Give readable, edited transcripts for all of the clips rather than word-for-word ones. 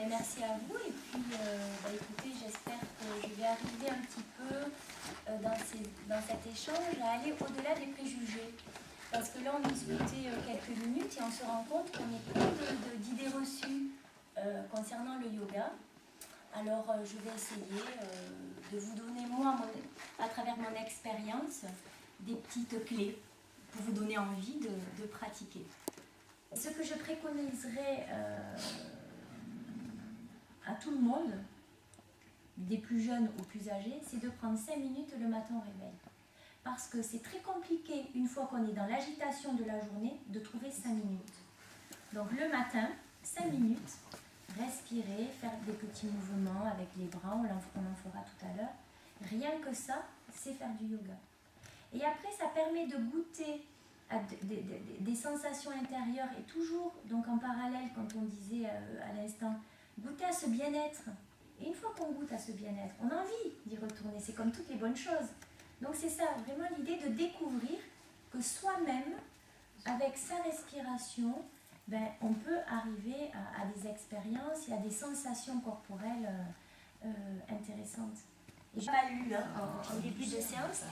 Ben, merci à vous et puis écoutez, j'espère que je vais arriver un petit peu dans cet échange à aller au-delà des préjugés. Parce que là, on discutait quelques minutes et on se rend compte qu'on est plein d'idées reçues concernant le yoga. Alors, je vais essayer de vous donner, moi, à travers mon expérience, des petites clés pour vous donner envie de pratiquer. Ce que je préconiserais à tout le monde, des plus jeunes aux plus âgés, c'est de prendre 5 minutes le matin au réveil. Parce que c'est très compliqué, une fois qu'on est dans l'agitation de la journée, de trouver 5 minutes. Donc le matin, 5 minutes, respirer, faire des petits mouvements avec les bras, on en fera tout à l'heure. Rien que ça, c'est faire du yoga. Et après, ça permet de goûter à des sensations intérieures et toujours, donc en parallèle, quand on disait à l'instant, goûter à ce bien-être. Et une fois qu'on goûte à ce bien-être, on a envie d'y retourner. C'est comme toutes les bonnes choses. Donc c'est ça, vraiment l'idée de découvrir que soi-même, avec sa respiration, on peut arriver à des expériences et à des sensations corporelles intéressantes. Et je n'ai pas lu en début de séance,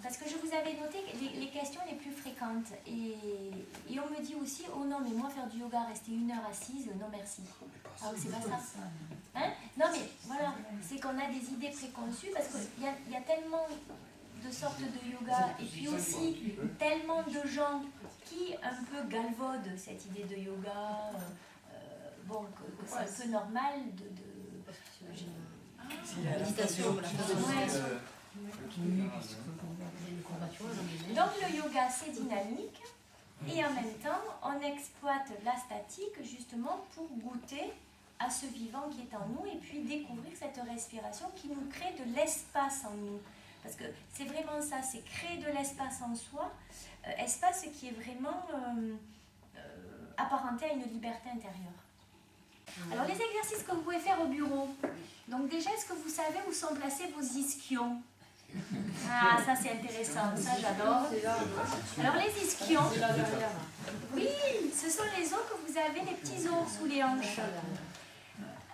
parce que je vous avais noté les questions les plus fréquentes. Et on me dit aussi, oh non, mais moi faire du yoga, rester 1 heure assise, non merci. Ah, c'est pas ça. Hein? Non mais voilà, c'est qu'on a des idées préconçues, parce qu'il y a tellement de sortes de yoga, et puis aussi tellement de gens qui un peu galvaudent cette idée de yoga, que c'est un peu normal la méditation, Donc le yoga c'est dynamique et en même temps on exploite la statique justement pour goûter à ce vivant qui est en nous et puis découvrir cette respiration qui nous crée de l'espace en nous. Parce que c'est vraiment ça, c'est créer de l'espace en soi, espace qui est vraiment apparenté à une liberté intérieure. Alors les exercices que vous pouvez faire au bureau. Donc déjà, est-ce que vous savez où sont placés vos ischions? Ah, ça c'est intéressant, ça j'adore. Alors les ischions, oui, ce sont les os que vous avez, les petits os sous les hanches.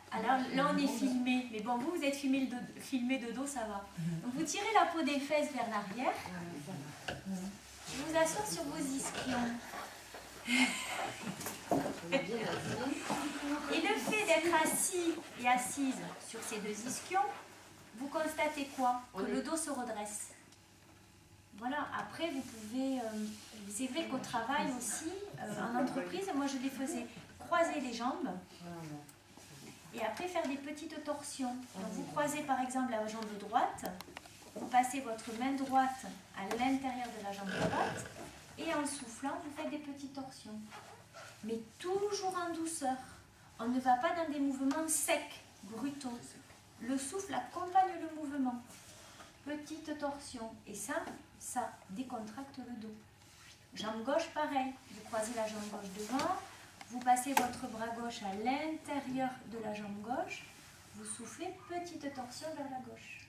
Alors là on est filmé, mais bon vous êtes filmé de dos, ça va. Donc vous tirez la peau des fesses vers l'arrière. Je vous assure sur vos ischions. Et le fait d'être assis et assise sur ces 2 ischions, vous constatez quoi? Que le dos se redresse. Voilà, après vous pouvez... c'est vrai qu'au travail aussi, en entreprise, moi je les faisais croiser les jambes et après faire des petites torsions. Donc vous croisez par exemple la jambe droite, vous passez votre main droite à l'intérieur de la jambe droite et en soufflant, vous faites des petites torsions. Mais toujours en douceur. On ne va pas dans des mouvements secs, brutaux. Le souffle accompagne le mouvement. Petite torsion. Et ça décontracte le dos. Jambe gauche, pareil. Vous croisez la jambe gauche devant. Vous passez votre bras gauche à l'intérieur de la jambe gauche. Vous soufflez, petite torsion vers la gauche.